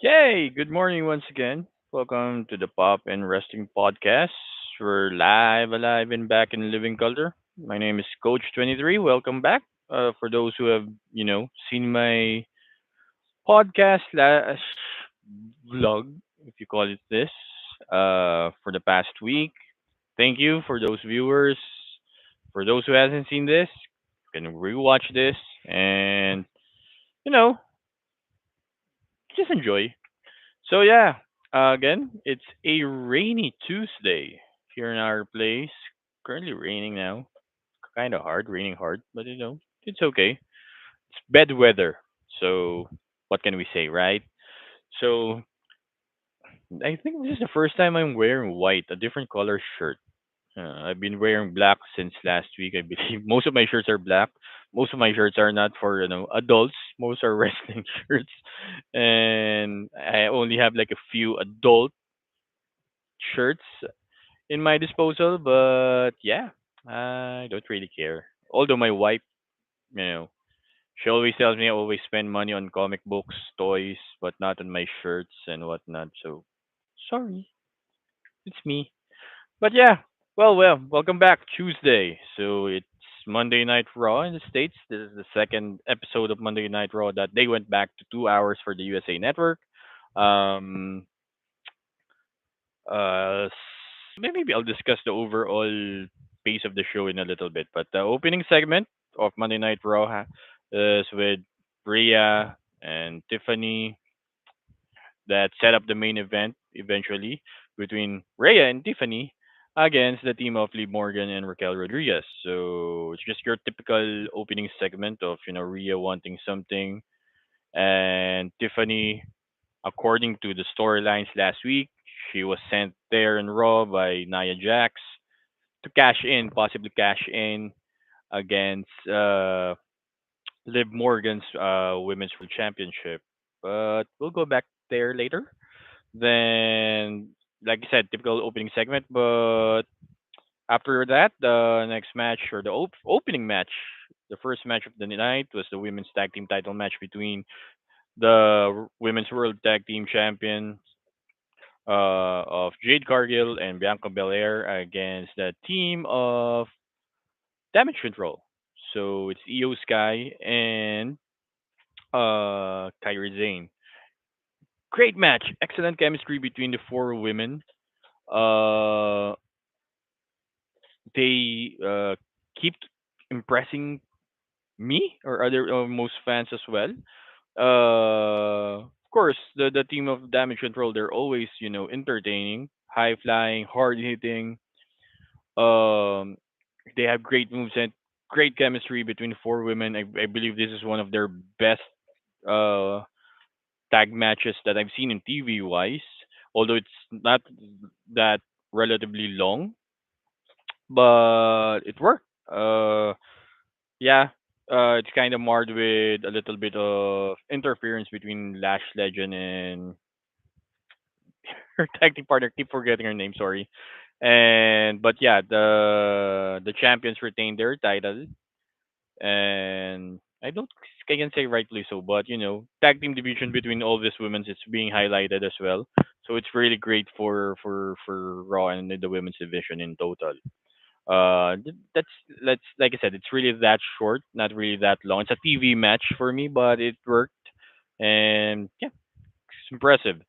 Yay! Good morning once again. Welcome to the Pop and Resting Podcast. We're live, alive, and back in living color. My name is Coach 23. Welcome back. For those who have, seen my podcast slash vlog, if you call it this, for the past week. Thank you for those viewers. For those who hasn't seen this, you can rewatch this and you know just enjoy. So yeah, again, it's a rainy Tuesday here in our place. Currently raining now. Kind of hard, raining hard, but it's okay. It's bad weather. So what can we say, right? So I think this is the first time I'm wearing white, a different color shirt. I've been wearing black since last week, I believe. Most of my shirts are black. Most of my shirts are not for adults. Most are wrestling shirts, and I only have like a few adult shirts in my disposal, but yeah, I don't really care. Although my wife, you know, she always tells me I always spend money on comic books, toys, but not on my shirts and whatnot. So sorry, it's me. But yeah, welcome back Tuesday. So it's Monday Night Raw in the States. This is the second episode of Monday Night Raw that they went back to 2 hours for the USA Network. Um, Maybe I'll discuss the overall pace of the show in a little bit. But the opening segment of Monday Night Raw is with Rhea and Tiffany that set up the main event eventually between Rhea and Tiffany against the team of Lee Morgan and Raquel Rodriguez. So it's just your typical opening segment of Rhea wanting something and Tiffany, according to the storylines last week, she was sent there in Raw by Nia Jax to cash in, possibly cash in against Liv Morgan's Women's World Championship. But we'll go back there later. Then, like I said, typical opening segment. But after that, the next match or the opening match, the first match of the night was the women's tag team title match between the Women's World Tag Team Champions of Jade Cargill and Bianca Belair against the team of Damage Control. So it's Io Sky and Kyrie Zane. Great match, excellent chemistry between the four women. Uh, they keep impressing me or other most fans as well. Of course, the team of Damage Control, they're always entertaining, high flying, hard hitting. Um, they have great moves and great chemistry between the four women. I believe this is one of their best uh tag matches that I've seen in TV wise. Although it's not that relatively long, but it worked. Yeah. It's kind of marred with a little bit of interference between Lash Legend and her tag team partner. Keep forgetting her name. Sorry. And but yeah, the champions retained their title, and I can say rightly so, but tag team division between all these women is being highlighted as well. So it's really great for Raw and the women's division in total. That's like I said, it's really that short, not really that long. It's a TV match for me, but it worked, and yeah, it's impressive.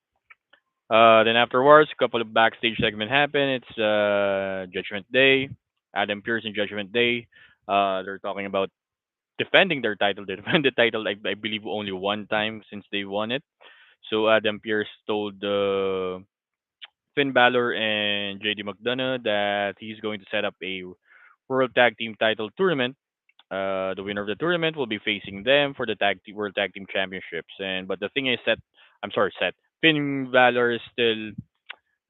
Then afterwards, a couple of backstage segment happen. It's Judgment Day, Adam Pearce and Judgment Day. They're talking about defending their title. They defend the title, I believe, only one time since they won it. So Adam Pearce told Finn Balor and JD McDonough that he's going to set up a World Tag Team title tournament. The winner of the tournament will be facing them for the World Tag Team Championships. And but the thing is that I'm sorry, Seth. Finn Balor is still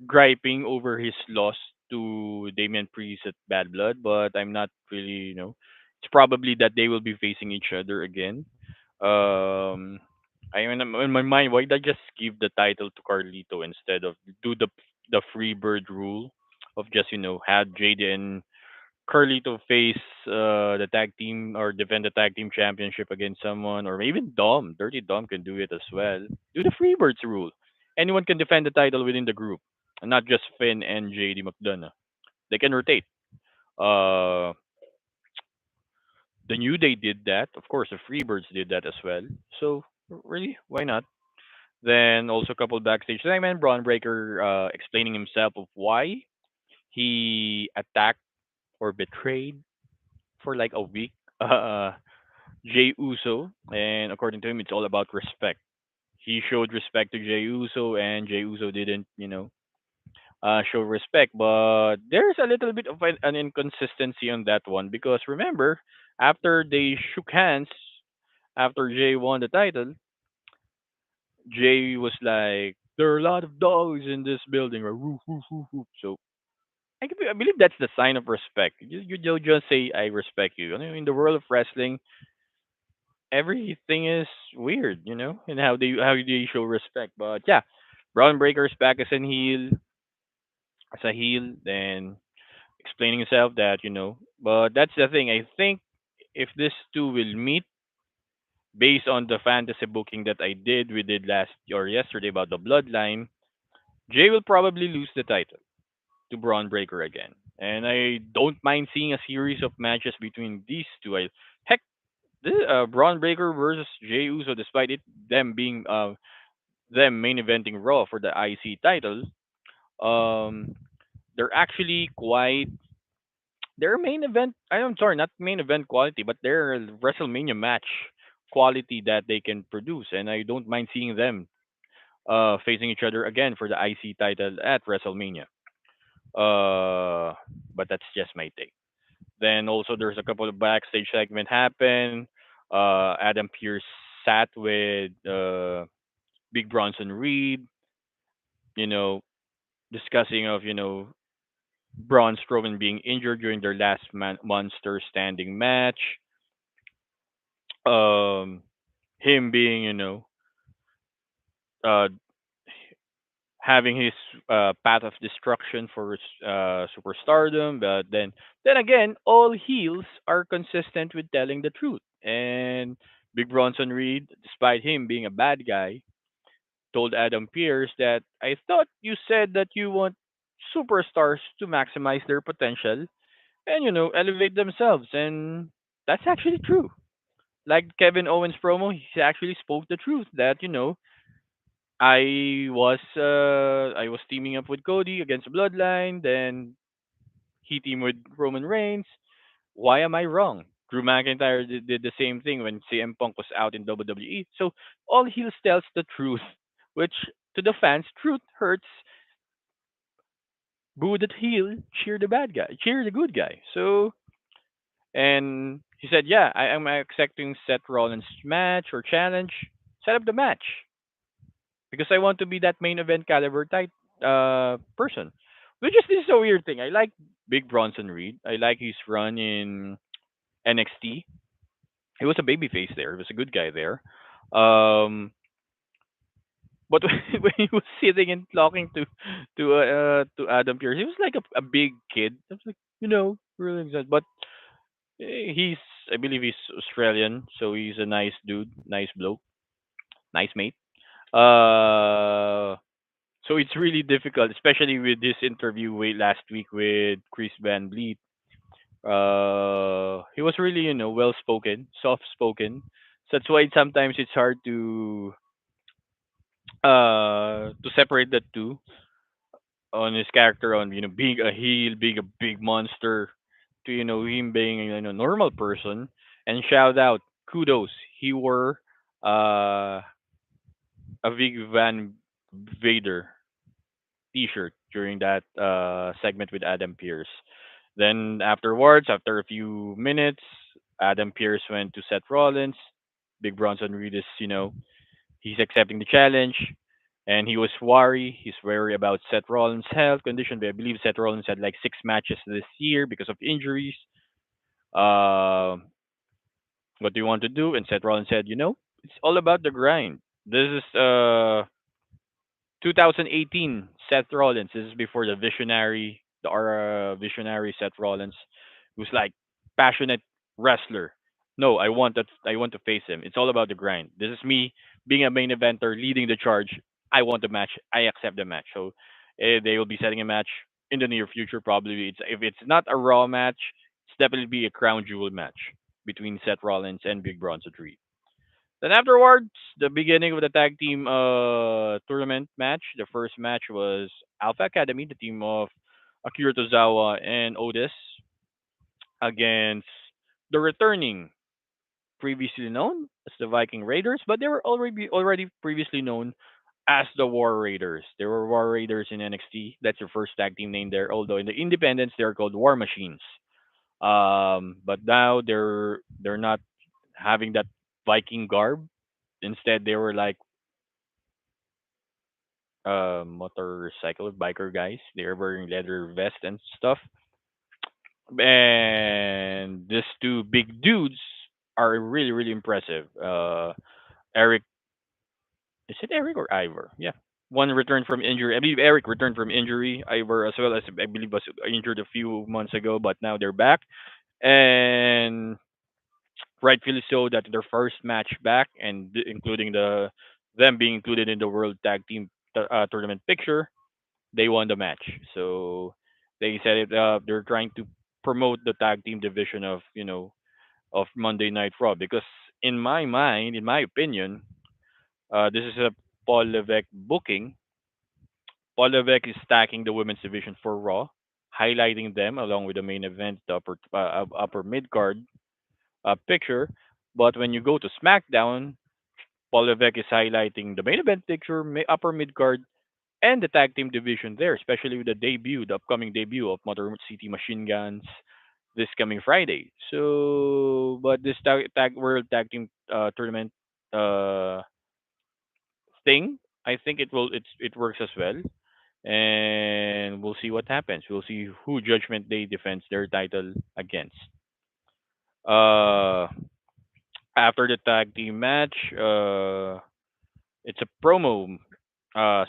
griping over his loss to Damian Priest at Bad Blood, but I'm not really, it's probably that they will be facing each other again. Um, I mean, in my mind, why not just give the title to Carlito instead of do the free bird rule of just have Jaden Curly to face the tag team or defend the tag team championship against someone, or even Dom. Dirty Dom can do it as well. Do the Freebirds rule. Anyone can defend the title within the group, and not just Finn and JD McDonough. They can rotate. Uh, the New Day did that. Of course, the Freebirds did that as well. So really, why not? Then also a couple backstage segment. Braun Breaker explaining himself of why he attacked or betrayed for like a week. Jay Uso, and according to him, it's all about respect. He showed respect to Jay Uso, and Jay Uso didn't, show respect. But there's a little bit of an inconsistency on that one because remember, after they shook hands, after Jay won the title, Jay was like, "There are a lot of dogs in this building." Or woof, woof, woof, woof. So I believe that's the sign of respect. You don't just say I respect you. I mean, in the world of wrestling, everything is weird, and how they show respect. But yeah, Braun Breaker's back as a heel, then explaining himself that. But that's the thing. I think if these two will meet based on the fantasy booking that we did last or yesterday about the bloodline, Jay will probably lose the title to Braun Breaker again. And I don't mind seeing a series of matches between these two. Heck, this Braun Breaker versus Jey Uso, despite them being them main eventing Raw for the IC title, um, they're actually quite they're main event. I'm sorry, not main event quality, but they're WrestleMania match quality that they can produce, and I don't mind seeing them facing each other again for the IC title at WrestleMania. Uh, but that's just my take. Then also there's a couple of backstage segment happen. Adam Pearce sat with Big Bronson Reed, you know, discussing of Braun Strowman being injured during their last monster standing match. Um, him being uh having his path of destruction for superstardom, but then again, all heels are consistent with telling the truth. And Big Bronson Reed, despite him being a bad guy, told Adam Pearce that I thought you said that you want superstars to maximize their potential and elevate themselves, and that's actually true. Like Kevin Owens promo, he actually spoke the truth that I was teaming up with Cody against Bloodline, then he teamed with Roman Reigns. Why am I wrong? Drew McIntyre did the same thing when CM Punk was out in WWE. So all heels tells the truth, which to the fans, truth hurts. Boo the heel, cheer the bad guy, cheer the good guy. So and he said, yeah, I am accepting Seth Rollins' match or challenge. Set up the match because I want to be that main event caliber type person. Which is this is a weird thing. I like Big Bronson Reed. I like his run in NXT. He was a babyface there. He was a good guy there. But when he was sitting and talking to Adam Pearce, he was like a big kid. I was like, really excited. But he's I believe he's Australian, so he's a nice dude, nice bloke, nice mate. Uh, So it's really difficult, especially with this interview last week with Chris Van Vliet. He was really, well spoken, soft spoken. So that's why sometimes it's hard to separate the two on his character on being a heel, being a big monster, to him being a normal person. And shout out, kudos, he wore a Vic Van Vader T-shirt during that segment with Adam Pierce. Then afterwards, after a few minutes, Adam Pierce went to Seth Rollins. Big Bronson Reed is, he's accepting the challenge, and he was worried. He's worried about Seth Rollins' health condition. But I believe Seth Rollins had like 6 matches this year because of injuries. Uh, what do you want to do? And Seth Rollins said, it's all about the grind. This is 2018 Seth Rollins. This is before the visionary Seth Rollins who's like passionate wrestler. No, I want to face him. It's all about the grind. This is me being a main eventer, leading the charge. I want the match. I accept the match. So they will be setting a match in the near future. Probably, it's if it's not a Raw match, it's definitely be a crown jewel match between Seth Rollins and Big Bronson Reed. Then afterwards, the beginning of the tag team tournament match. The first match was Alpha Academy, the team of Akira Tozawa and Otis, against the returning, previously known as the Viking Raiders, but they were already previously known as the War Raiders. They were War Raiders in NXT. That's their first tag team name there. Although in the Independents they're called War Machines. But now they're not having that Viking garb. Instead, they were like motorcycle biker guys. They're wearing leather vest and stuff. And these two big dudes are really impressive. Eric, is it Eric or Ivor? Yeah, one returned from injury. I believe Eric returned from injury. Ivor as well, as I believe was injured a few months ago, but now they're back, and rightfully so that their first match back, and including them being included in the World Tag Team Tournament picture, they won the match. So they said it. They're trying to promote the tag team division of of Monday Night Raw, because in my mind, in my opinion, this is a Paul Levesque booking. Paul Levesque is stacking the women's division for Raw, highlighting them along with the main event, the upper mid card picture. But when you go to SmackDown, Paul Levesque is highlighting the main event picture, upper mid card, and the tag team division there, especially with the upcoming debut of Motor City Machine Guns this coming Friday. So, but this World Tag Team Tournament uh, thing, I think it works as well, and we'll see what happens. We'll see who Judgment Day defends their title against. Uh, After the tag team match, it's a promo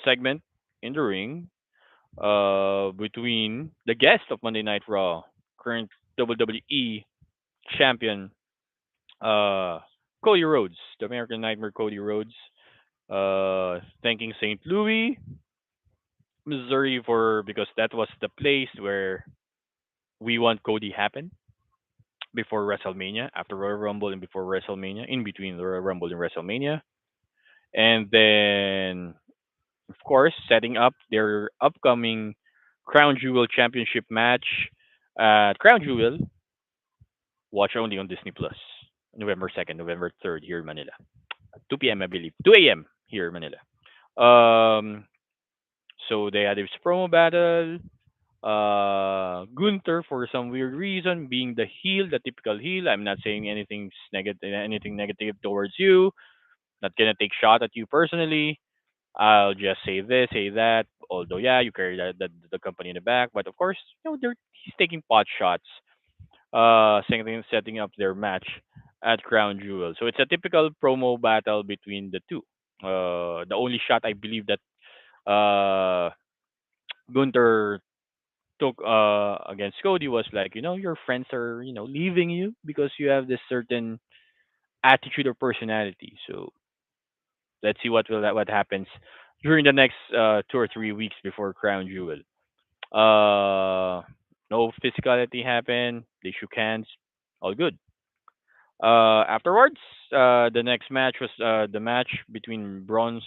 segment in the ring between the guest of Monday Night Raw, current WWE champion uh, Cody Rhodes, the American Nightmare Cody Rhodes, thanking St. Louis, Missouri for because that was the place where we want Cody happen before WrestleMania, after Royal Rumble and before WrestleMania, in between the Royal Rumble and WrestleMania, and then of course setting up their upcoming Crown Jewel Championship match. Crown Jewel, watch only on Disney Plus, November 2nd, November 3rd here in Manila, 2 p.m. I believe, 2 a.m. here in Manila. Um, so they had this promo battle. Gunther, for some weird reason, being the heel, the typical heel. I'm not saying anything negative towards you. Not gonna take shot at you personally. I'll just say this, say that. Although, yeah, you carry the company in the back, but of course, he's taking pot shots, setting up their match at Crown Jewel. So it's a typical promo battle between the two. The only shot I believe that uh, Gunther took against Cody was like, your friends are, leaving you because you have this certain attitude or personality. So let's see what happens during the next 2 or 3 weeks before Crown Jewel. No physicality happened. They shook hands. All good. Afterwards, the next match was the match between Braun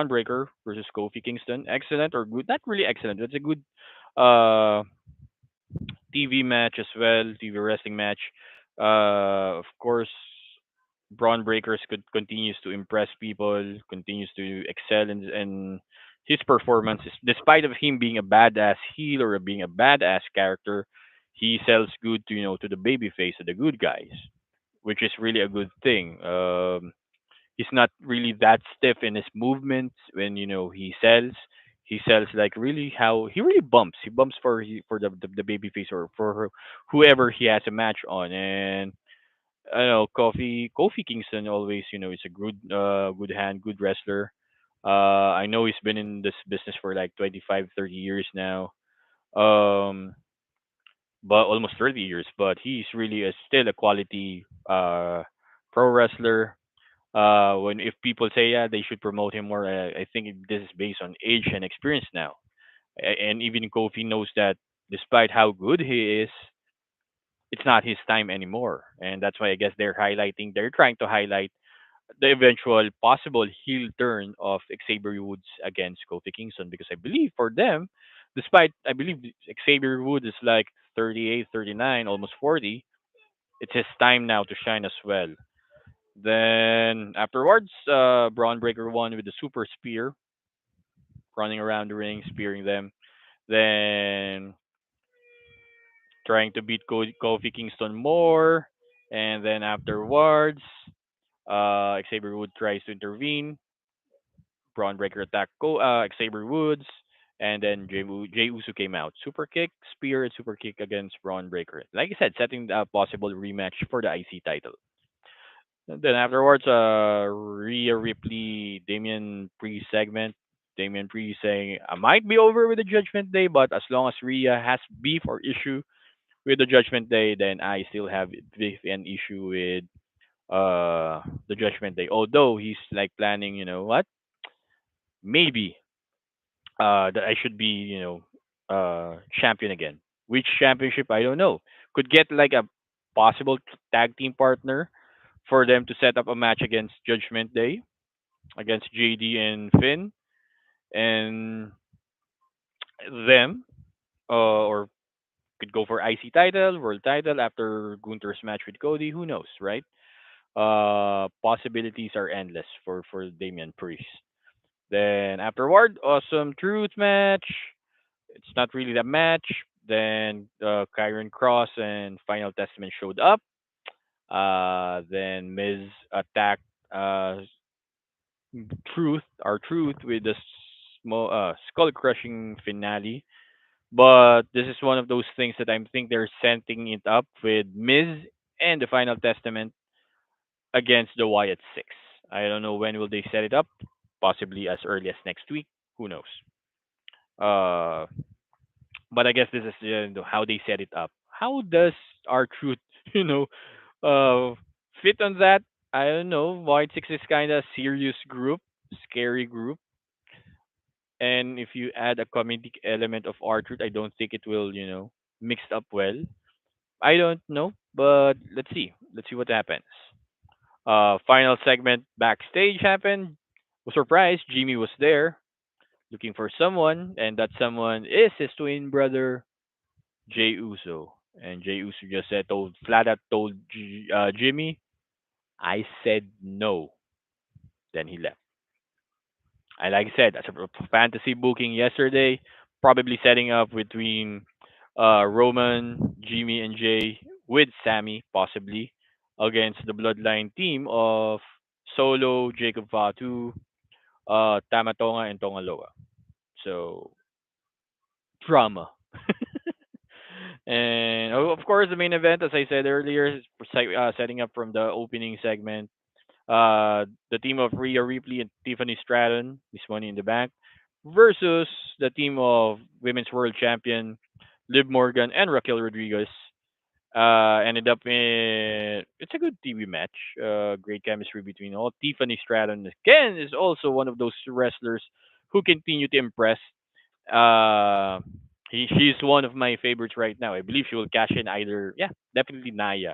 Breaker versus Kofi Kingston. Excellent or good? Not really excellent. It's a good uh, TV match as well. TV wrestling match. Of course, Braun Breakers continues to impress people. Continues to excel in his performances, despite of him being a badass heel or being a badass character. He sells good to the baby face of the good guys, which is really a good thing. He's not really that stiff in his movements when he sells. He sells like really how he really bumps. He bumps for the baby face or for whoever he has a match on. And I don't know Kofi Kingston always is a good hand, good wrestler. I know he's been in this business for like 25, 30 years now. Um, but almost 30 years. But he's really still a quality pro wrestler. When if people say yeah they should promote him more, I think this is based on age and experience now. And even Kofi knows that despite how good he is, it's not his time anymore. And that's why I guess they're trying to highlight the eventual possible heel turn of Xavier Woods against Kofi Kingston because I believe for them, despite I believe Xavier Woods is like 38, 39, almost 40, it's his time now to shine as well. Then afterwards, Braun Breaker won with the super spear, running around the ring, spearing them. Then trying to beat Kofi Kingston more. And then afterwards, Xavier Woods tries to intervene. Braun Breaker attacked Xavier Woods. And then Jey Uso came out. Super kick, spear, and super kick against Braun Breaker. Like I said, setting a possible rematch for the IC title. And then afterwards, Rhea Ripley, Damian Priest segment. Damian Priest saying, I might be over with the Judgment Day, but as long as Rhea has beef or issue with the Judgment Day, then I still have beef and issue with the Judgment Day. Although he's like planning, you know what? Maybe that I should be, champion again. Which championship I don't know. Could get like a possible tag team partner for them to set up a match against Judgment Day, against JD and Finn, and them, or could go for IC title, world title after Gunther's match with Cody. Who knows, right? Possibilities are endless for Damian Priest. Then afterward, awesome truth match. It's not really the match. Then Kyron Cross and Final Testament showed up. Then Miz attacked uh, our truth with the small skull crushing finale. But this is one of those things that I think they're setting it up with Miz and the Final Testament against the Wyatt Six. I don't know when will they set it up. Possibly as early as next week. Who knows? Uh, but I guess this is how they set it up. How does our truth, you know, uh, fit on that? I don't know. White Six is kind of serious group, scary group, and if you add a comedic element of our truth, I don't think it will, mix up well. I don't know, but let's see. Let's see what happens. Final segment backstage happened. Was surprised Jimmy was there, looking for someone, and that someone is his twin brother Jay Uso. And Jay Uso just said, told flat out told Jimmy, I said no. Then he left. And like I said, that's a fantasy booking yesterday, probably setting up between Roman, Jimmy, and Jay with Sammy, possibly, against the Bloodline team of Solo, Jacob Fatu, Tamatonga, and Tongaloa. So, drama. And of course, the main event, as I said earlier, is setting up from the opening segment. The team of Rhea Ripley and Tiffany Stratton, Miss Money in the Bank, versus the team of Women's World Champion Liv Morgan and Raquel Rodriguez. Ended up in it's a good TV match. Great chemistry between all. Tiffany Stratton again is also one of those wrestlers who continue to impress. Uh, she's one of my favorites right now. I believe she will cash in either, yeah, definitely Naya,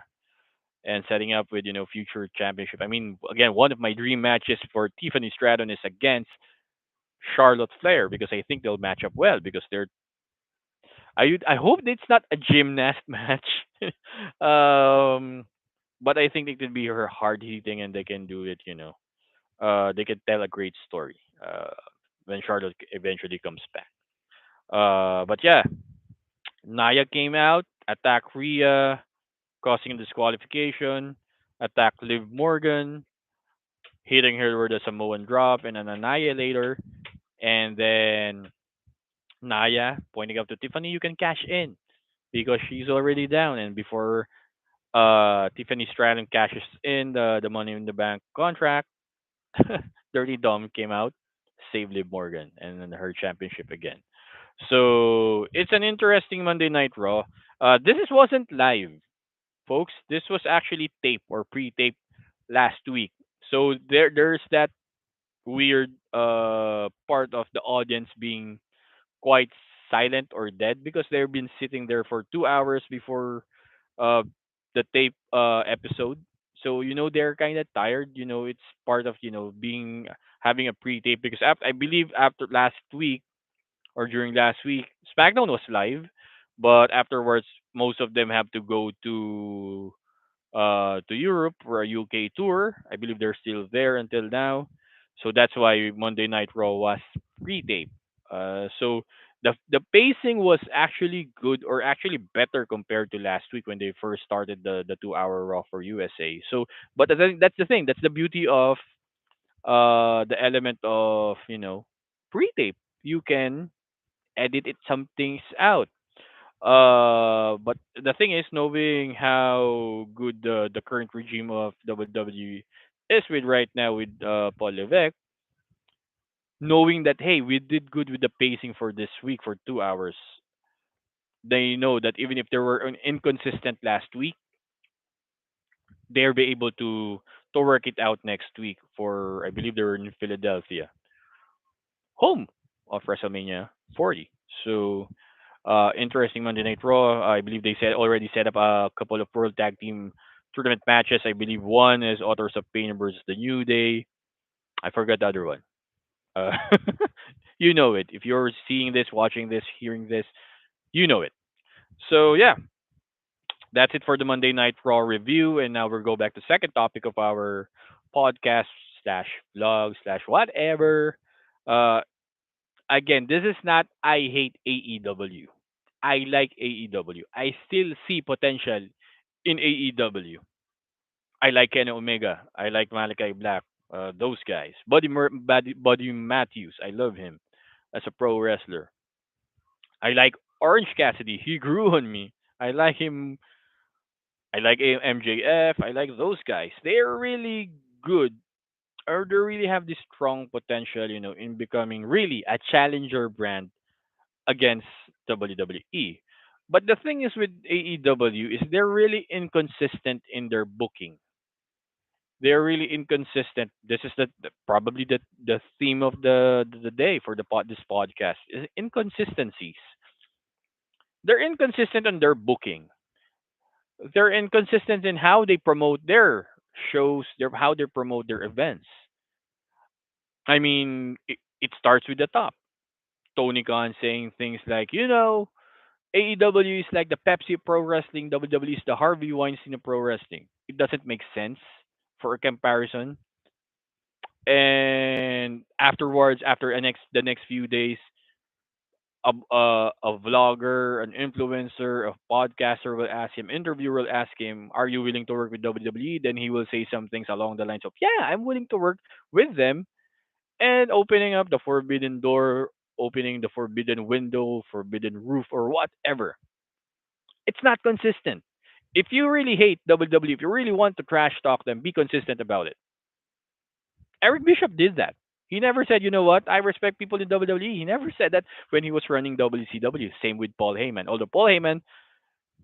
and setting up with future championship. I mean, again, one of my dream matches for Tiffany Stratton is against Charlotte Flair because I think they'll match up well because they're. I hope it's not a gymnast match, um, but I think it could be her hard hitting and they can do it. They can tell a great story when Charlotte eventually comes back. But yeah, Naya came out, attacked Rhea, causing disqualification, attacked Liv Morgan, hitting her with a Samoan drop and an annihilator. And then Naya pointing up to Tiffany, you can cash in because she's already down. And before Tiffany Stratton cashes in the Money in the Bank contract, Dirty Dom came out, saved Liv Morgan, and then her championship again. So it's an interesting Monday Night Raw. This wasn't live, folks. This was actually tape or pre-tape last week. So there's that weird part of the audience being quite silent or dead because they've been sitting there for 2 hours before uh the tape episode. So they're kind of tired. It's part of being having a pre-tape because I believe after last week or during last week SmackDown was live, but afterwards most of them have to go to Europe for a UK tour. I believe they're still there until now. So that's why Monday Night Raw was pre-tape. So the pacing was actually good or actually better compared to last week when they first started the 2 hour Raw for USA. So, but I think that's the thing. That's the beauty of the element of pre-tape. You can edit it some things out. But the thing is, knowing how good the current regime of WWE is with right now with Paul Levesque, knowing that hey, we did good with the pacing for this week for 2 hours, they know that even if they were inconsistent last week, they'll be able to work it out next week for I believe they were in Philadelphia, home of WrestleMania 40. So interesting Monday Night Raw. I believe they said already set up a couple of World Tag Team tournament matches. I believe one is Authors of Pain versus the New Day. I forgot the other one. Uh, you know it. If you're seeing this, watching this, hearing this, you know it. So yeah, that's it for the Monday Night Raw review. And now we'll go back to second topic of our podcast slash vlog slash whatever. Uh, Again, this is not I hate AEW. I like AEW. I still see potential in AEW. I like Kenny Omega. I like Malachi Black. Those guys. Buddy Matthews. I love him as a pro wrestler. I like Orange Cassidy. He grew on me. I like him. I like MJF. I like those guys. They're really good, or they really have this strong potential, in becoming really a challenger brand against WWE. But the thing is with AEW is they're really inconsistent in their booking. They're really inconsistent. This is probably the theme of the day for this podcast is inconsistencies. They're inconsistent on their booking. They're inconsistent in how they promote their shows, how they promote their events. I mean, it starts with the top. Tony Khan saying things like, AEW is like the Pepsi of pro wrestling. WWE is the Harvey Weinstein of pro wrestling. It doesn't make sense for a comparison. And afterwards, after the next few days, a vlogger, an influencer, a podcaster will ask him, interviewer will ask him, "Are you willing to work with WWE?" Then he will say some things along the lines of, "Yeah, I'm willing to work with them," and opening up the forbidden door, opening the forbidden window, forbidden roof, or whatever. It's not consistent. If you really hate WWE, if you really want to trash talk them, be consistent about it. Eric Bishop did that. He never said, you know what, I respect people in WWE. He never said that when he was running WCW. Same with Paul Heyman. Although Paul Heyman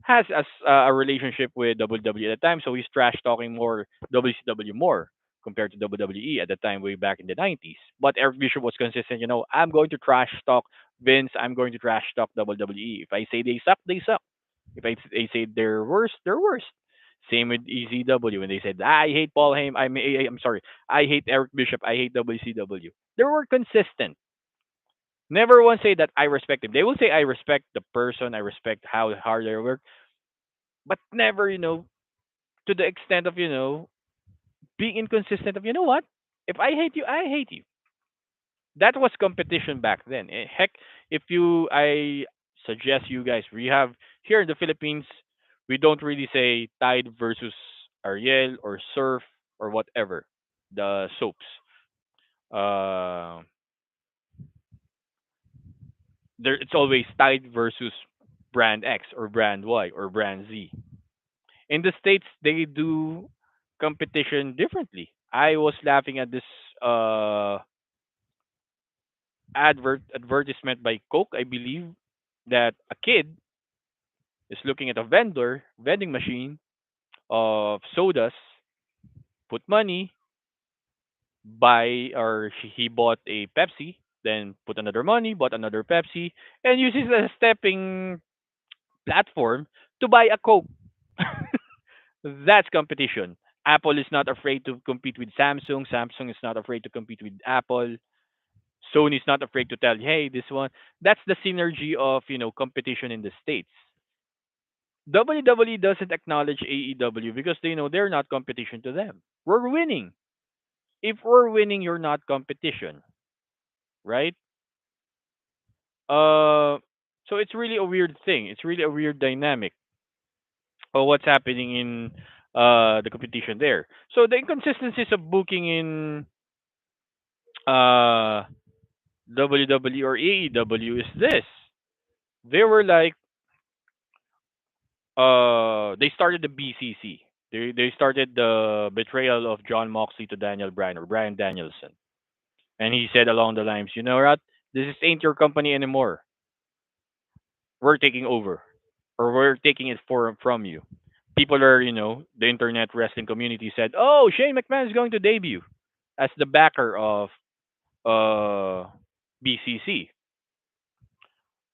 has a relationship with WWE at the time, so he's trash talking more WCW more compared to WWE at the time way back in the 90s. But Eric Bishop was consistent, I'm going to trash talk Vince, I'm going to trash talk WWE. If I say they suck, they suck. If they say they're worse, they're worse. Same with ECW when they said, I hate Paul Heyman, I'm sorry, I hate Eric Bishop, I hate WCW. They were consistent. Never once say that I respect him. They will say I respect the person, I respect how hard they work, but never, to the extent of, being inconsistent of, what? If I hate you, I hate you. That was competition back then. Heck, if I suggest you guys, we have here in the Philippines, we don't really say Tide versus Ariel or Surf or whatever, the soaps. Uh, it's always Tide versus brand X or brand Y or brand Z. In the States, they do competition differently. I was laughing at this uh, advertisement by Coke, I believe, that a kid is looking at a vending machine of sodas, put money, buy or he bought a Pepsi, then put another money, bought another Pepsi, and uses it as a stepping platform to buy a Coke. That's competition. Apple is not afraid to compete with Samsung. Samsung is not afraid to compete with Apple. Sony is not afraid to tell, hey, this one. That's the synergy of competition in the states. WWE doesn't acknowledge AEW because they know they're not competition to them. We're winning. If we're winning, you're not competition, right? Uh, so it's really a weird thing. It's really a weird dynamic of what's happening in the competition there. So the inconsistencies of booking in uh WWE or AEW is this. They were like they started the BCC. They started the betrayal of John Moxley to Daniel Bryan or Bryan Danielson. And he said along the lines, you know what? Ain't your company anymore. We're taking over. Or we're taking it from you. People are, the internet wrestling community said, oh, Shane McMahon is going to debut as the backer of uh, BCC.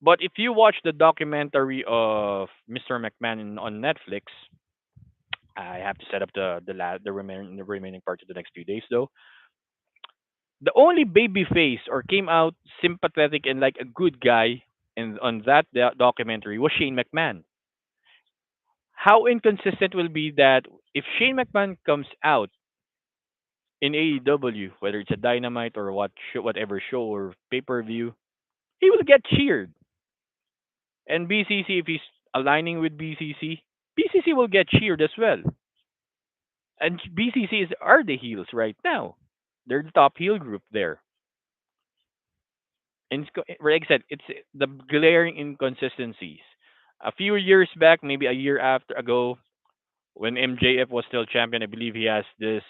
But if you watch the documentary of Mr. McMahon on Netflix, I have to set up the remaining part of the next few days though. The only baby face or came out sympathetic and like a good guy in on that documentary was Shane McMahon. How inconsistent will be that if Shane McMahon comes out in AEW, whether it's a Dynamite or whatever show or pay per view, he will get cheered. And BCC, if he's aligning with BCC, BCC will get cheered as well. And BCC are the heels right now. They're the top heel group there. And like I said, it's the glaring inconsistencies. A few years back, maybe a year after ago, when MJF was still champion, I believe he has this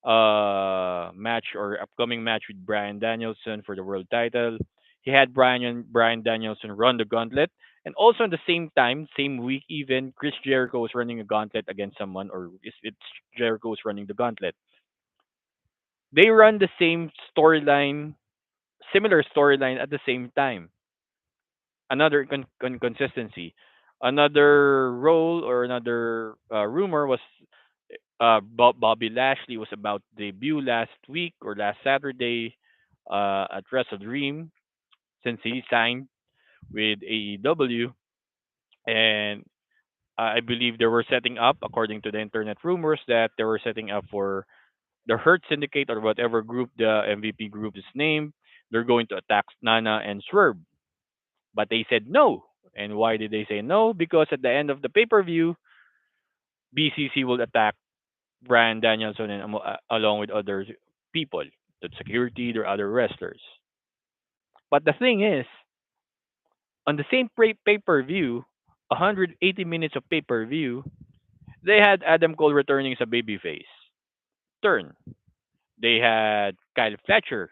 match or upcoming match with Brian Danielson for the world title. He had Brian Danielson run the gauntlet, and also at the same time, same week even, Chris Jericho was running a gauntlet against someone, or it's Jericho was running the gauntlet. They run the same storyline, similar storyline at the same time. Another inconsistency. Another role or another rumor was Bobby Lashley was about to debut last week or last Saturday at Wrestle Dream since he signed with AEW. And I believe they were setting up, according to the internet rumors, that they were setting up for the Hurt Syndicate or whatever group the MVP group is named. They're going to attack Nana and Swerve. But they said no. And why did they say no? Because at the end of the pay per view, BCC will attack Brian Danielson and along with other people, the security, there are other wrestlers. But the thing is, on the same pay per view, 180 minutes of pay per view, they had Adam Cole returning as a babyface turn. They had Kyle Fletcher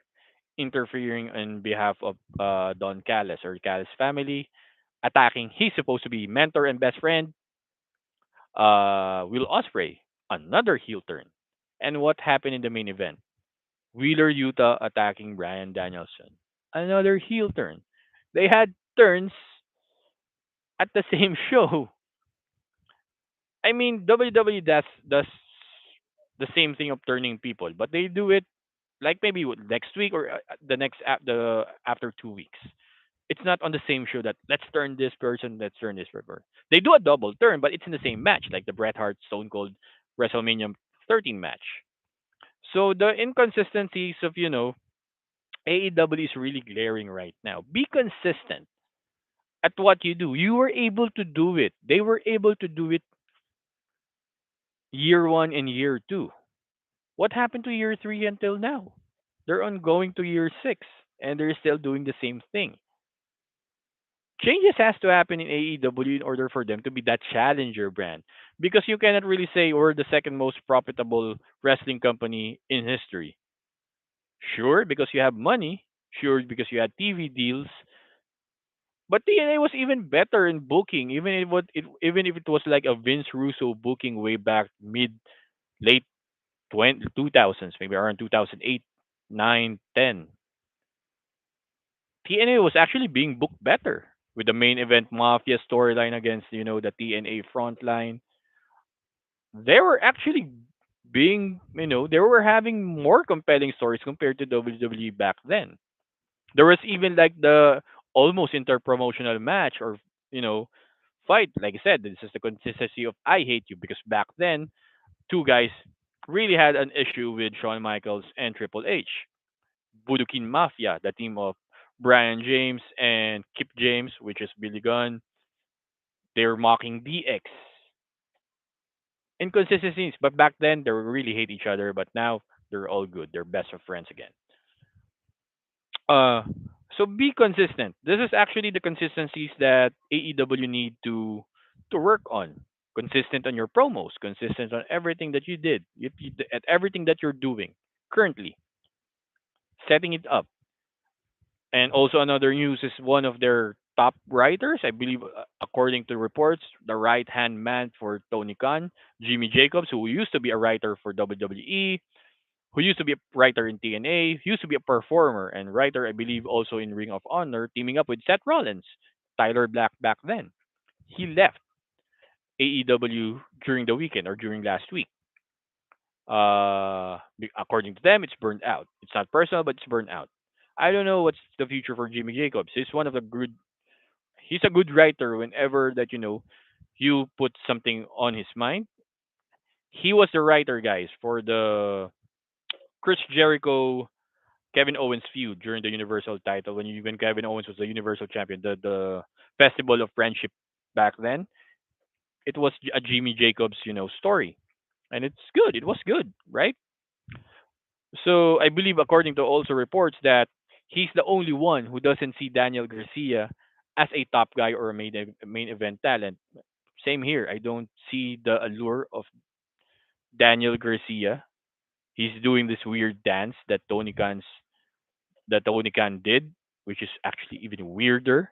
interfering on behalf of Don Callis or Callis family, attacking his supposed to be mentor and best friend, Will Ospreay, another heel turn. And what happened in the main event? Wheeler Utah attacking Brian Danielson. Another heel turn. They had turns at the same show. I mean, WWE does the same thing of turning people, but they do it like maybe next week or the after 2 weeks. It's not on the same show that let's turn this person, let's turn this person. They do a double turn, but it's in the same match, like the Bret Hart Stone Cold WrestleMania 13 match. So the inconsistencies of AEW is really glaring right now. Be consistent at what you do. You were able to do it. They were able to do it year one and year two. What happened to year three until now? They're on going to year six and they're still doing the same thing. Changes has to happen in AEW in order for them to be that challenger brand. Because you cannot really say we're the second most profitable wrestling company in history. Sure, because you have money. Sure, because you had TV deals. But TNA was even better in booking, even if it was like a Vince Russo booking way back mid late 2000s, maybe around 2008, 9, 10. TNA was actually being booked better with the main event Mafia storyline against, the TNA frontline. They were actually they were having more compelling stories compared to WWE back then. There was even like the almost interpromotional match or, you know, fight. Like I said, this is the consistency of I hate you because back then, two guys really had an issue with Shawn Michaels and Triple H. Budokin Mafia, the team of Brian James and Kip James, which is Billy Gunn, they're mocking DX. Inconsistencies, but back then they really hate each other, but now they're all good. They're best of friends again. Uh, so be consistent. This is actually the consistencies that AEW need to work on. Consistent on your promos, consistent on everything that you did, at everything that you're doing currently, setting it up. And also another news is one of their top writers, I believe, according to reports, the right hand man for Tony Khan, Jimmy Jacobs, who used to be a writer for WWE, who used to be a writer in TNA, used to be a performer and writer, I believe, also in Ring of Honor, teaming up with Seth Rollins, Tyler Black back then. He left AEW during the weekend or during last week. According to them, it's burned out. It's not personal, but it's burned out. I don't know what's the future for Jimmy Jacobs. He's one of the good. He's a good writer. Whenever that you put something on his mind. He was the writer, guys, for the Chris Jericho Kevin Owens feud during the Universal title when Kevin Owens was the Universal Champion, the Festival of Friendship back then. It was a Jimmy Jacobs, story, and it's good. It was good, right? So I believe, according to also reports, that he's the only one who doesn't see Daniel Garcia as a top guy or a main event talent. Same here. I don't see the allure of Daniel Garcia. He's doing this weird dance that Tony Khan did, which is actually even weirder.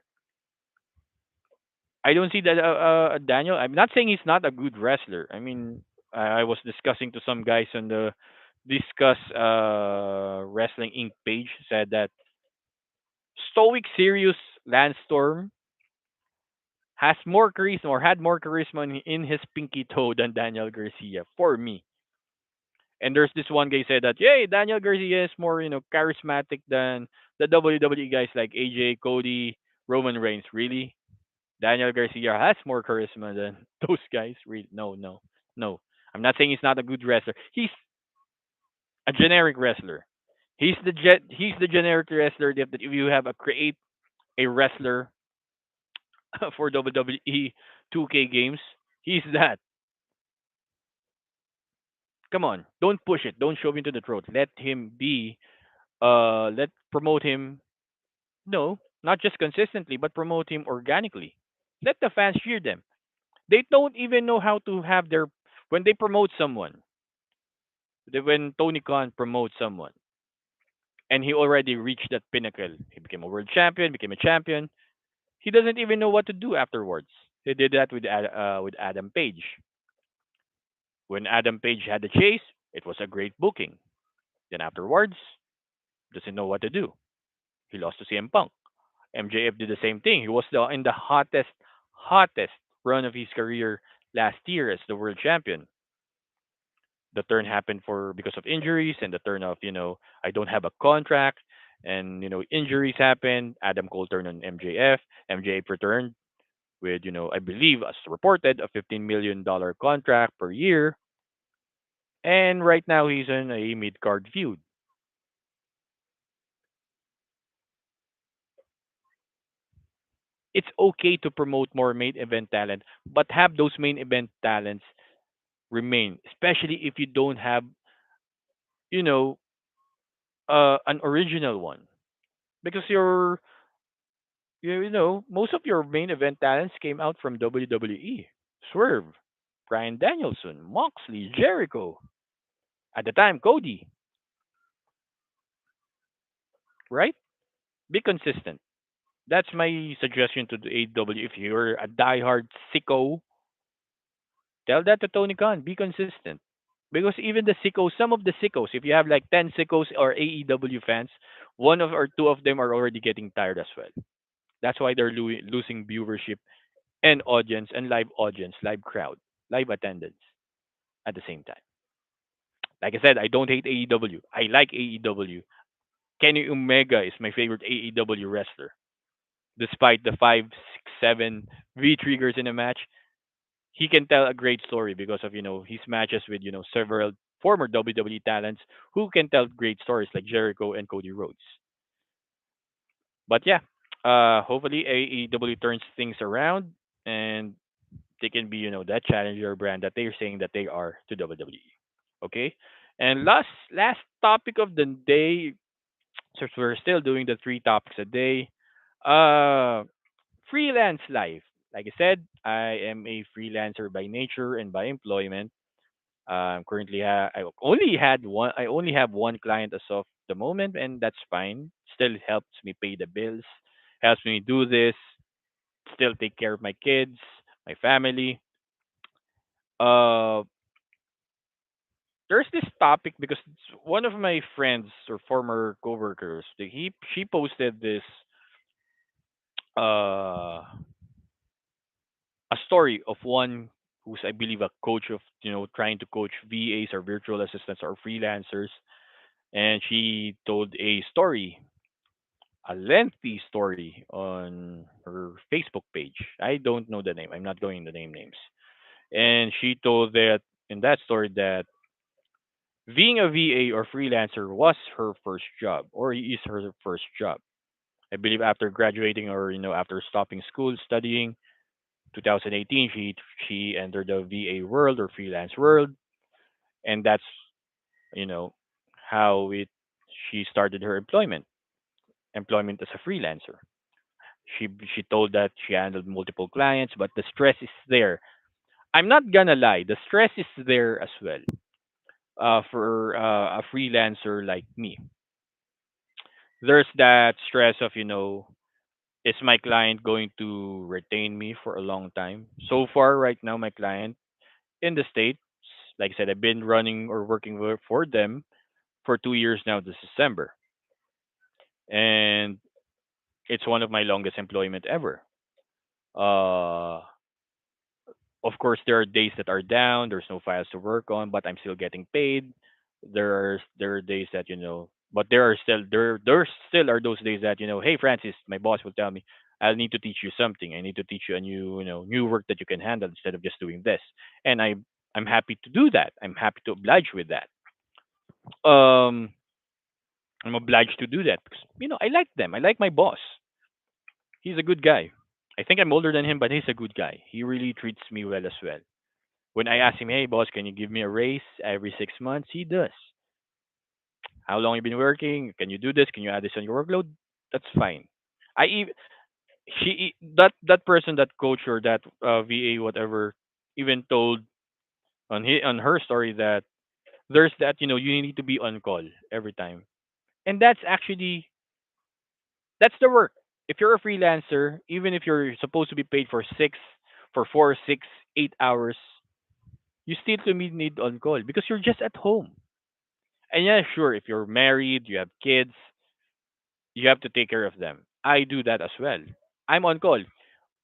I don't see that Daniel. I'm not saying he's not a good wrestler. I mean, I was discussing to some guys on the Discuss Wrestling Inc. page said that stoic, serious Lance Storm has more charisma or had more charisma in his pinky toe than Daniel Garcia for me. And there's this one guy said that, yay, Daniel Garcia is more, charismatic than the WWE guys like AJ, Cody, Roman Reigns. Really? Daniel Garcia has more charisma than those guys? Really? No, no, no. I'm not saying he's not a good wrestler. He's a generic wrestler. He's the generic wrestler that if you have a create a wrestler for WWE 2K games, he's that. Come on, don't push it. Don't shove him to the throat. Let him be. Let promote him. No, not just consistently, but promote him organically. Let the fans cheer them. They don't even know how to have their when they promote someone. When Tony Khan promotes someone, and he already reached that pinnacle, he became a world champion, became a champion. He doesn't even know what to do afterwards. He did that with Adam Page. When Adam Page had the chase, it was a great booking. Then afterwards, doesn't know what to do. He lost to CM Punk. MJF did the same thing. He was in the hottest run of his career last year as the world champion. The turn happened for because of injuries and the turn of I don't have a contract and injuries happened. Adam Cole turned on MJF. MJF returned with I believe as reported a $15 million contract per year, and right now he's in a mid card feud. It's okay to promote more main event talent, but have those main event talents remain, especially if you don't have you know an original one because most of your main event talents came out from WWE. Swerve, Brian Danielson, Moxley, Jericho. At the time, Cody, right? Be consistent. That's my suggestion to the AW. If you're a diehard sicko, tell that to Tony Khan. Be consistent. Because even the sickos, some of the sickos, if you have like 10 sickos or AEW fans, one of or two of them are already getting tired as well. That's why they're losing viewership and audience and live crowd, live attendance at the same time. Like I said, I don't hate AEW. I like AEW. Kenny Omega is my favorite AEW wrestler. Despite the 5, 6, 7 V triggers in a match, he can tell a great story because of his matches with several former WWE talents who can tell great stories like Jericho and Cody Rhodes. But yeah, hopefully AEW turns things around and they can be that challenger brand that they're saying that they are to WWE. Okay, and last topic of the day, since we're still doing the three topics a day. Uh, Freelance life. Like I said, I am a freelancer by nature and by employment. Currently, I only had one. I only have one client as of the moment, and that's fine. Still helps me pay the bills, helps me do this, still take care of my kids, my family. Uh, there's this topic because one of my friends or former coworkers, she posted this uh a story of one who's I believe a coach of trying to coach VAs or virtual assistants or freelancers, and she told a story, a lengthy story on her Facebook page. I don't know the name. I'm not going to name names. And she told that in that story that being a VA or freelancer was her first job or is her first job. I believe after graduating or after stopping school studying 2018 she entered the VA world or freelance world, and that's you know how it she started her employment as a freelancer. She told that she handled multiple clients, but the stress is there. I'm not gonna lie, the stress is there as well. For a freelancer like me, there's that stress of is my client going to retain me for a long time? So far, right now, my client in the States. Like I said, I've been running or working for them for 2 years now this December. And it's one of my longest employment ever. Uh, of course, there are days that are down, there's no files to work on, but I'm still getting paid. There are days that, but there still are those days that, hey Francis, my boss will tell me, I'll need to teach you something. I need to teach you a new work that you can handle instead of just doing this. And I'm happy to do that. I'm happy to oblige with that. Um I'm obliged to do that because I like them. I like my boss. He's a good guy. I think I'm older than him, but he's a good guy. He really treats me well as well. When I ask him, "Hey boss, can you give me a raise every 6 months?" He does. How long you been working? Can you do this? Can you add this on your workload? That's fine. I even that person, that coach or that VA, whatever, even told on her story that there's that you need to be on call every time, and that's the work. If you're a freelancer, even if you're supposed to be paid for 4, 6, 8 hours, you still to me need on call because you're just at home. And yeah, sure, if you're married, you have kids, you have to take care of them. I do that as well. I'm on call.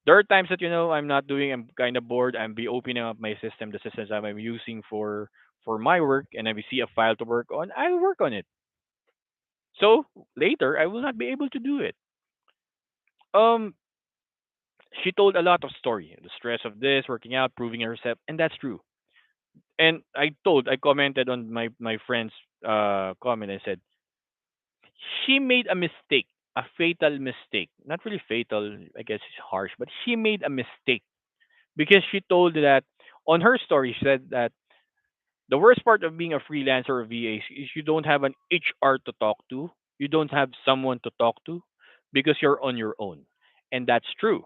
There are times that I'm not doing. I'm kind of bored. I'm be opening up my system, the systems that I'm using for my work, and I see a file to work on. I work on it. So later, I will not be able to do it. Um, she told a lot of story, the stress of this, working out, proving herself, and that's true. And I commented on my friend's comment. I said she made a mistake, a fatal mistake. Not really fatal, I guess it's harsh, but she made a mistake because she told that on her story. She said that the worst part of being a freelancer or VA is you don't have an HR to talk to. You don't have someone to talk to because you're on your own, and that's true.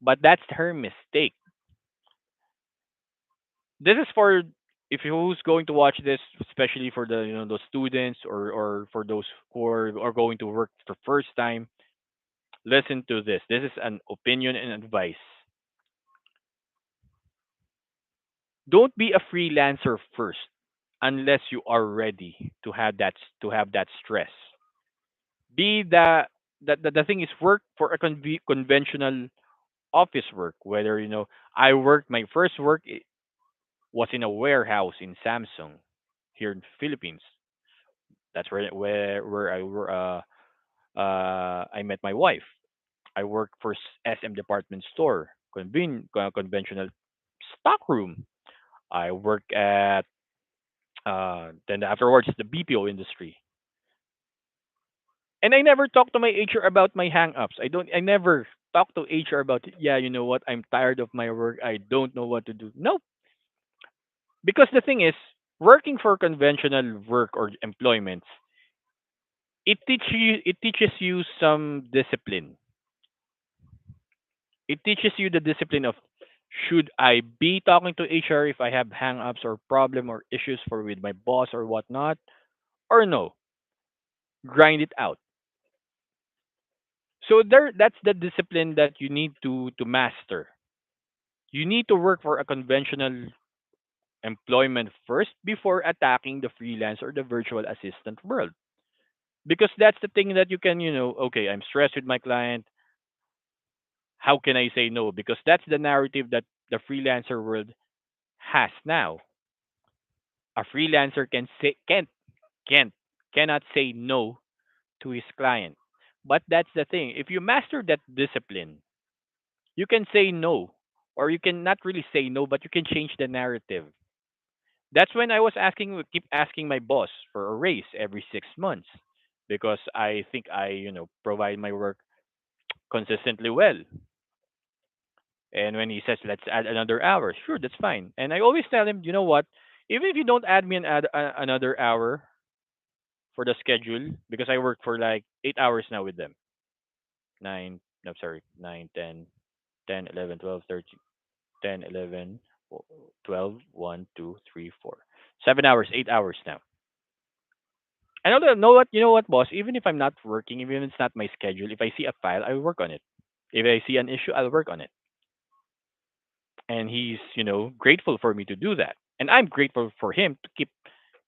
But that's her mistake. This is for if who's going to watch this, especially for the those students or for those who are going to work for first time. Listen to this. This is an opinion and advice. Don't be a freelancer first unless you are ready to have that stress. Be the thing is work for a conventional office work. Whether I worked my first work was in a warehouse in Samsung here in Philippines. That's where I met my wife. I work for SM department store, conventional stockroom. I work at then afterwards the BPO industry. And I never talk to my HR about my hang-ups. I never talk to HR about, yeah, you know what? I'm tired of my work. I don't know what to do. No, because the thing is, working for conventional work or employments, it teaches you some discipline. It teaches you the discipline of, should I be talking to HR if I have hang-ups or problem or issues for with my boss or whatnot, or no, grind it out. So that's the discipline that you need to master. You need to work for a conventional employment first before attacking the freelance or the virtual assistant world. Because that's the thing that you can, okay, I'm stressed with my client. How can I say no? Because that's the narrative that the freelancer world has now. A freelancer can't cannot say no to his client. But that's the thing. If you master that discipline, you can say no, or you can not really say no, but you can change the narrative. That's when I was keep asking my boss for a raise every 6 months because I think I, provide my work consistently well. And when he says, let's add another hour, sure, that's fine. And I always tell him, you know what? Even if you don't add me another hour for the schedule, because I work for like 8 hours now with them. Nine, no, sorry, 9, 10, 10, 11, 12, 13, 10, 11, 12, 1, 2, 3, 4. 7 hours, 8 hours now. I you know what, boss? Even if I'm not working, even if it's not my schedule, if I see a file, I will work on it. If I see an issue, I'll work on it. And he's, grateful for me to do that. And I'm grateful for him to keep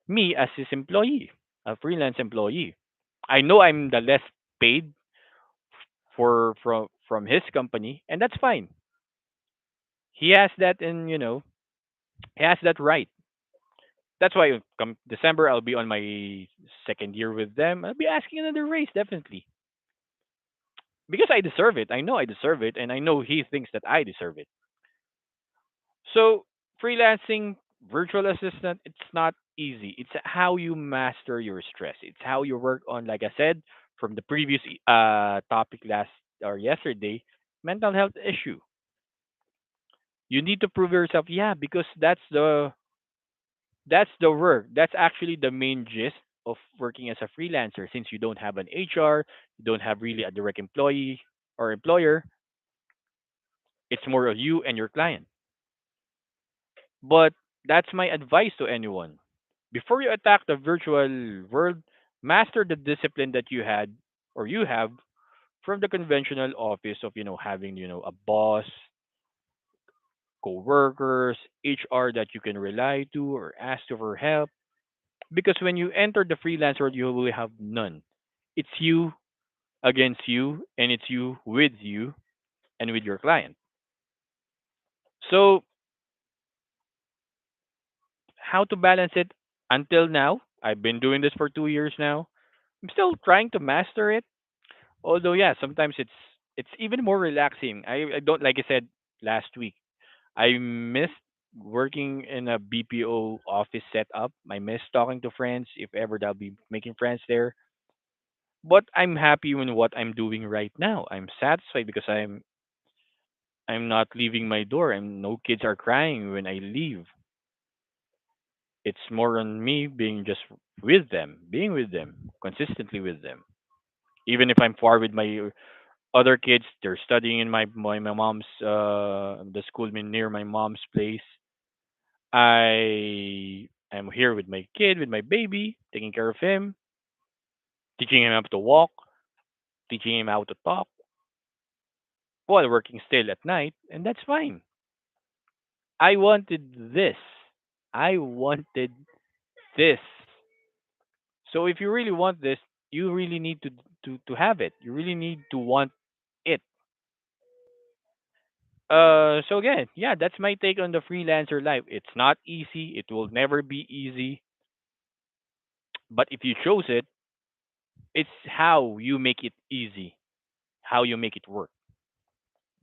me as his employee, a freelance employee. I know I'm the less paid from his company, and that's fine. He has that, and he has that right. That's why come December, I'll be on my second year with them. I'll be asking another raise definitely because I deserve it. I know I deserve it, and I know he thinks that I deserve it. So freelancing virtual assistant, it's not easy. It's how you master your stress. It's how you work on, like I said, from the previous topic last or yesterday, mental health issue. You need to prove yourself, yeah, because that's the work. That's actually the main gist of working as a freelancer. Since you don't have an HR, you don't have really a direct employee or employer, it's more of you and your client. But that's my advice to anyone. Before you attack the virtual world, master the discipline that you had or you have from the conventional office of, having, a boss, co-workers, HR that you can rely to or ask for help. Because when you enter the freelance world, you will have none. It's you against you, and it's you and with your client. So, how to balance it until now? I've been doing this for 2 years now. I'm still trying to master it. Although, yeah, sometimes it's even more relaxing. I don't like I said last week. I miss working in a BPO office setup. I miss talking to friends if ever I'll be making friends there. But I'm happy with what I'm doing right now. I'm satisfied because I'm not leaving my door and no kids are crying when I leave. It's more on me being just with them, being with them, consistently with them. Even if I'm far with my other kids, they're studying in my mom's the school near my mom's place. I am here with my kid, with my baby, taking care of him, teaching him how to walk, teaching him how to talk. while working still at night, and that's fine. I wanted this. I wanted this. So if you really want this, you really need to have it. You really need to want it. So again, yeah, that's my take on the freelancer life. It's not easy. It will never be easy. But if you chose it, it's how you make it easy, how you make it work.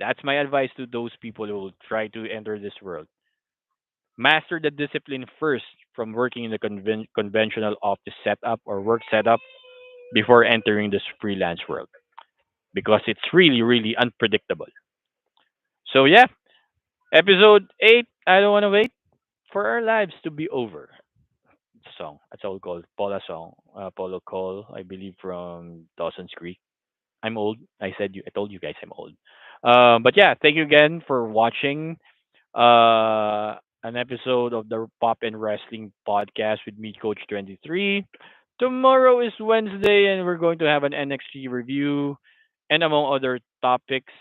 That's my advice to those people who will try to enter this world. Master the discipline first from working in the conventional office setup or work setup before entering this freelance world because it's really, really unpredictable. So, yeah, episode 8, I don't want to wait for our lives to be over. It's a song. That's all called Paula song. Polo Call, I believe, from Dawson's Creek. I'm old. I told you guys I'm old. But yeah, thank you again for watching an episode of the Pop and Wrestling podcast with me, Coach 23. Tomorrow is Wednesday, and we're going to have an NXT review and among other topics.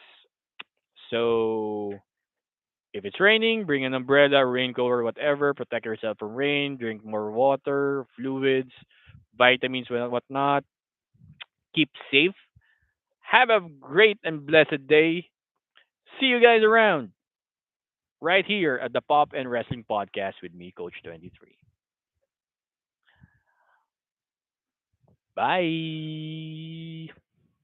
So if it's raining, bring an umbrella, raincoat, or whatever. Protect yourself from rain. Drink more water, fluids, vitamins, whatnot. Keep safe. Have a great and blessed day. See you guys around right here at the Pop and Wrestling Podcast with me, Coach 23. Bye.